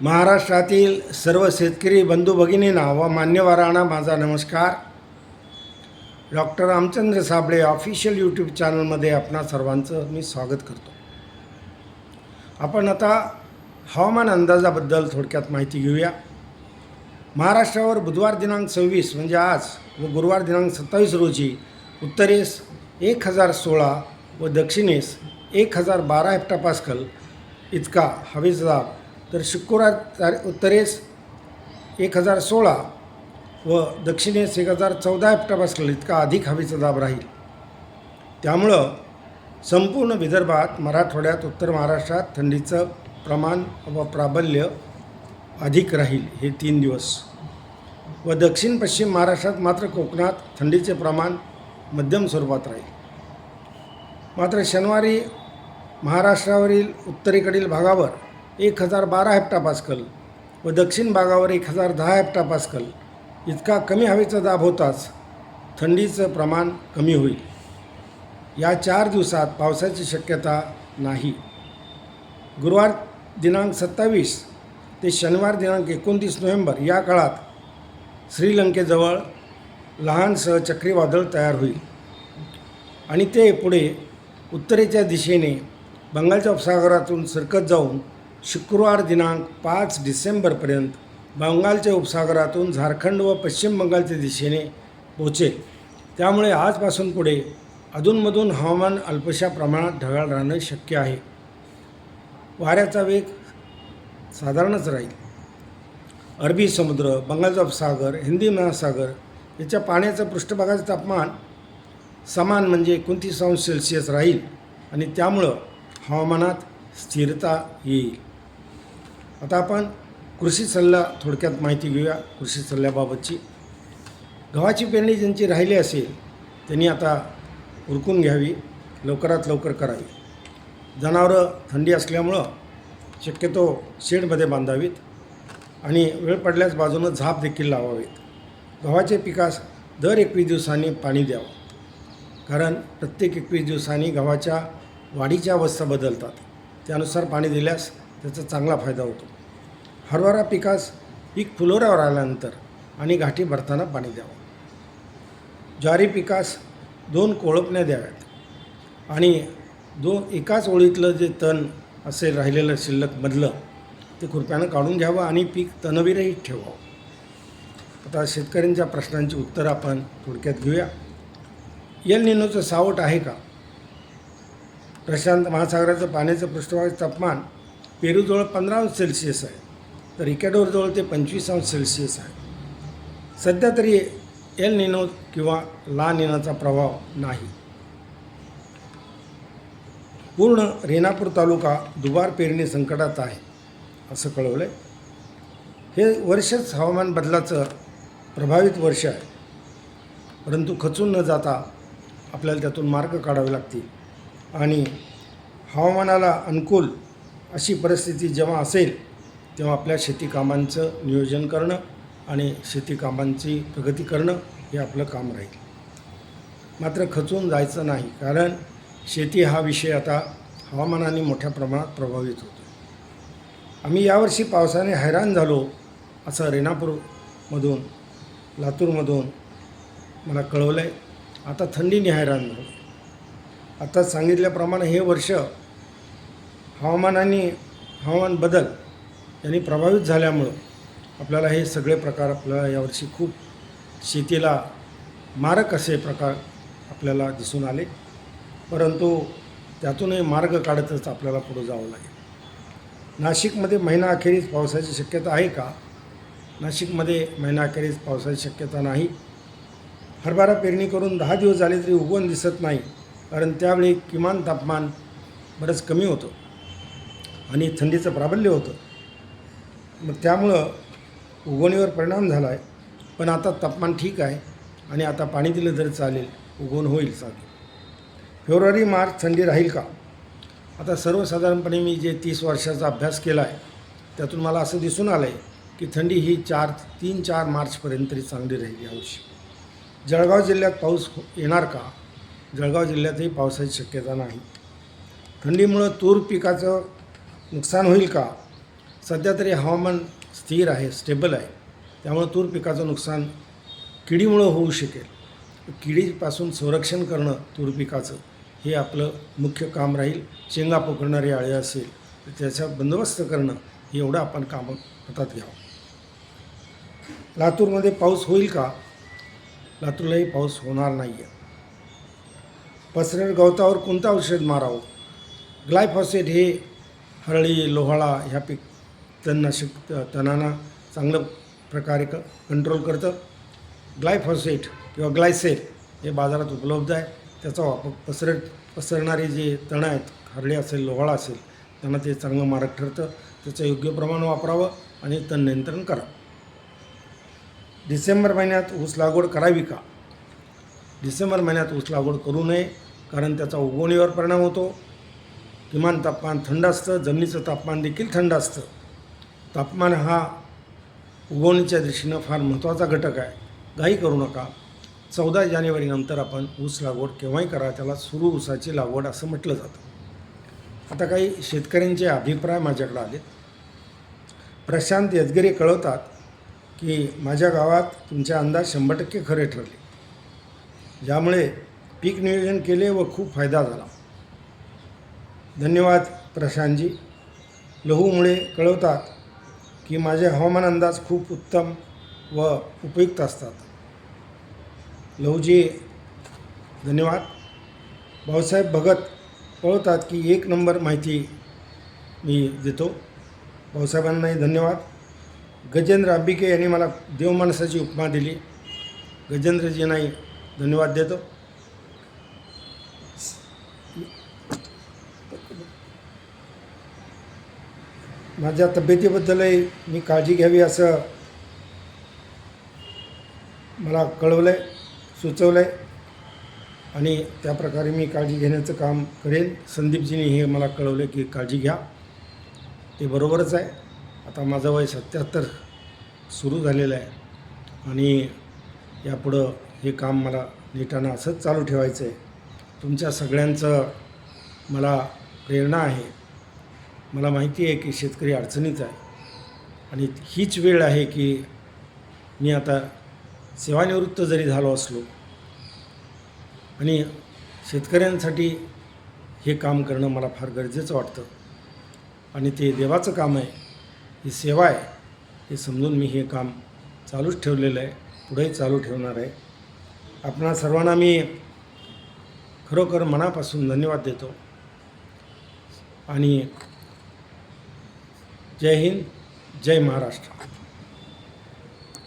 महाराष्ट्रातील सर्व शेतकरी बंधू भगिनींना व मान्यवरांना माझा नमस्कार. Doctor Ramchandra Sable official YouTube चॅनलमध्ये आपणा सर्वांचं मी स्वागत करतो. आपण आता हवामान अंदाजाबद्दल थोडक्यात माहिती घेऊया. महाराष्ट्रावर बुधवार दिनांक 26 म्हणजे आज व गुरुवार दिनांक 27 रोजी उत्तरेस 1016 व दक्षिणेस 1012 हेक्टोपास्कल इतका हवेचा दाब, तर शुक्रवार उत्तरेस 1016 व दक्षिणेस 1014 हेक्टोपास्कल इतका अधिक हवेचा दाब राहील. त्यामुळं संपूर्ण विदर्भात, मराठवाड्यात, उत्तर महाराष्ट्रात थंडीचं प्रमाण व प्राबल्य अधिक राहील हे 3 दिवस. व दक्षिण पश्चिम महाराष्ट्रात मात्र कोकणात थंडीचे प्रमाण मध्यम स्वरूपात राहील. मात्र शनिवारी महाराष्ट्रावरील उत्तरेकडील भागावर 1012 हेक्टोपास्कल व दक्षिण भागावर 1010 हेक्टोपास्कल इतका कमी हवेचा दाब होताच थंडीचं प्रमाण कमी होईल. या 4 दिवसात पावसाची शक्यता नाही. गुरुवार दिनांक 27 ते शनिवार दिनांक 29 नोव्हेंबर या काळात श्रीलंकेजवळ लहानसं चक्रीवादळ तयार होईल आणि ते पुढे उत्तरेच्या दिशेने बंगालच्या उपसागरातून सरकत जाऊन शुक्रवार दिनांक 5 डिसेंबरपर्यंत बंगालच्या उपसागरातून झारखंड व पश्चिम बंगालच्या दिशेने पोहोचेल. त्यामुळे आजपासून पुढे अधूनमधून हवामान अल्पशा प्रमाणात ढगाळ राहणं शक्य आहे. वाऱ्याचा वेग साधारणच राहील. अरबी समुद्र, बंगालचा उपसागर, हिंदी महासागर याच्या पाण्याचं पृष्ठभागाचं तापमान समान म्हणजे 29°C राहील आणि त्यामुळं हवामानात स्थिरता येईल. आता आपण कृषी सल्ला थोडक्यात माहिती घेऊया. कृषी सल्ल्याबाबतची गव्हाची पेरणी ज्यांची राहिली असेल त्यांनी आता उरकून घ्यावी, लवकरात लवकर करावी. जनावरं थंडी असल्यामुळं शक्यतो शेडमध्ये बांधावीत आणि वेळ पडल्यास बाजूनं झाप देखील लावावीत. गव्हाचे पिकास दर 21 दिवसांनी पाणी द्यावं, कारण प्रत्येक 21 दिवसांनी गव्हाच्या वाढीच्या अवस्था बदलतात. त्यानुसार पाणी दिल्यास त्याचा चांगला फायदा होतो. हरभरा पिकास पीक फुलोऱ्यावर आल्यानंतर आणि गाठी भरताना पाणी द्यावं. ज्वारी पिकास 2 कोळपण्या द्याव्यात आणि एकाच ओळीतलं जे तण असेल राहिलेलं शिल्लक मधलं ते खुरप्यानं काढून घ्यावं आणि पीक तणविरहित ठेवावं. आता शेतकऱ्यांच्या प्रश्नांची उत्तरं आपण थोडक्यात घेऊया. एल निनोचं सावट आहे का? प्रशांत महासागराचं पाण्याचं पृष्ठभागाचं तापमान पेरूजवळ 15°C आहे, तर इक्वेडोरजवळ ते 25°C आहे. सध्या तरी एल निनो किंवा ला निनाचा प्रभाव नाही. पूर्ण रेणापूर तालुका दुबार पेरणी संकटात आहे असं कळवलं आहे. हे वर्षच हवामान बदलाचं प्रभावित वर्ष आहे, परंतु खचून न जाता आपल्याला त्यातून मार्ग काढावे लागतील आणि हवामानाला अनुकूल अशी परिस्थिती जेव्हा असेल तेव्हा आपल्या शेतीकामांचं नियोजन करणं आणि शेतीकामांची प्रगती करणं हे आपलं काम राहील. मात्र खचून जायचं नाही, कारण शेती हा विषय आता हवामानाने मोठ्या प्रमाणात प्रभावित होतो. आम्ही यावर्षी पावसाने हैराण झालो असं रेणापूरमधून, लातूरमधून मला कळवलं आहे. आता थंडीने हैराण झालो. आता सांगितल्याप्रमाणे हे वर्ष हवामान बदल यांनी प्रभावित झाल्यामुळं आपल्याला हे सगळे प्रकार आपल्याला यावर्षी खूप शेतीला मारक असे प्रकार आपल्याला दिसून आले. परंतु त्यातूनही मार्ग काढतच आपल्याला पुढे जावं लागेल. नाशिकमध्ये महिनाअखेरीस पावसाची शक्यता आहे का? नाशिकमध्ये महिनाअखेरीस पावसाची शक्यता नाही. हरभरा पेरणी करून 10 दिवस झाले तरी उगवण दिसत नाही, कारण त्यावेळी किमान तापमान बरंच कमी होतं आणि थंडीचं प्राबल्य होतं. मग त्यामुळं उगवणीवर परिणाम झाला आहे. पण आता तापमान ठीक आहे आणि आता पाणी दिलं तरी चालेल, उगवण होईल चालेल. फेब्रुवारी मार्च थंडी राहील का? आता सर्वसाधारणपणे मी जे 30 वर्षाचा अभ्यास केला आहे त्यातून मला असं दिसून आलं आहे की थंडी ही 3-4 मार्चपर्यंत तरी चांगली राहील यावर्षी. जळगाव जिल्ह्यात पाऊस येणार का? जळगाव जिल्ह्यातही पावसाची शक्यता नाही. थंडीमुळं तूर पिकाचं नुकसान होईल का? सध्या तरी हवामान स्थिर आहे, स्टेबल आहे. त्यामुळे तूर पिकाचं नुकसान किडीमुळं होऊ शकेल. किडीपासून संरक्षण करणं तूर पिकाचं हे आपलं मुख्य काम राहील. शेंगा पोखरणारी अळी असेल तर त्याचा बंदोबस्त करणं हे एवढं आपण काम हातात घ्यावं. लातूरमध्ये पाऊस होईल का? लातूरलाही पाऊस होणार नाही आहे. पसरड गवतावर कोणतं औषध मारावं? ग्लायफॉसेट हे हरळी, लोहाळा ह्या तणनाशक तणांना चांगलं प्रकारे कंट्रोल करतं. ग्लायफॉसेट किंवा ग्लायसेट हे बाजारात उपलब्ध आहे. त्याचा वापर पसरणारे जे तण आहेत, हरळी असेल, लोहाळा असेल, त्यांना ते चांगलं मारक ठरतं. त्याचं योग्य प्रमाण वापरावं आणि तण नियंत्रण करावं. डिसेंबर महिन्यात ऊस लागवड करावी का? डिसेंबर महिन्यात ऊस लागवड करू नये, कारण त्याचा उगवणीवर परिणाम होतो. किमान तापमान थंड असतं, जमिनीचं तापमान देखील थंड असतं. तापमान हा उगवणीच्या दृष्टीनं फार महत्त्वाचा घटक आहे. घाई करू नका. 14 जानेवारीनंतर आपण ऊस लागवड केव्हाही करा, त्याला सुरू ऊसाची लागवड असं म्हटलं जातं. आता काही शेतकऱ्यांचे अभिप्राय माझ्याकडे आले. प्रशांत यजगिरे कळवतात की माझ्या गावात तुमचे अंदाज 100% खरे ठरले, ज्यामुळे पीक नियोजन केले व खूप फायदा झाला. धन्यवाद प्रशांतजी. लहूमुळे कळवतात की माझे हवामान अंदाज खूप उत्तम व उपयुक्त असतात. लहूजी धन्यवाद. भाऊसाहेब भगत कळवतात की 1 नंबर माहिती मी देतो. भाऊसाहेबांनाही धन्यवाद. गजेंद्र अंबिके यांनी मला देवमाणसाची उपमा दिली. गजेंद्रजींनाही धन्यवाद देतो. माझ्या तब्येतीबद्दलही मी काळजी घ्यावी असं मला कळवलं आहे, सुचवलं आहे आणि त्याप्रकारे मी काळजी घेण्याचं काम करेन. संदीपजींनी हे मला कळवलं की काळजी घ्या. ते बरोबरच आहे. आता माझं वय 77 सुरू झालेलं आहे आणि यापुढं हे काम मला नीटानं असंच चालू ठेवायचं आहे. तुमच्या सगळ्यांचं मला प्रेरणा आहे. मला माहिती आहे की शेतकरी अडचणीत आहे आणि हीच वेळ आहे की मी आता सेवानिवृत्त जरी झालो असलो आणि शेतकऱ्यांसाठी हे काम करणं मला फार गरजेचं वाटतं आणि ते देवाचं काम आहे, ही सेवा आहे, हे समजून मी हे काम चालूच ठेवलेलं आहे, पुढेही चालू ठेवणार आहे. आपणा सर्वांना मी खरोखर मनापासून धन्यवाद देतो आणि जय हिंद, जय महाराष्ट्र.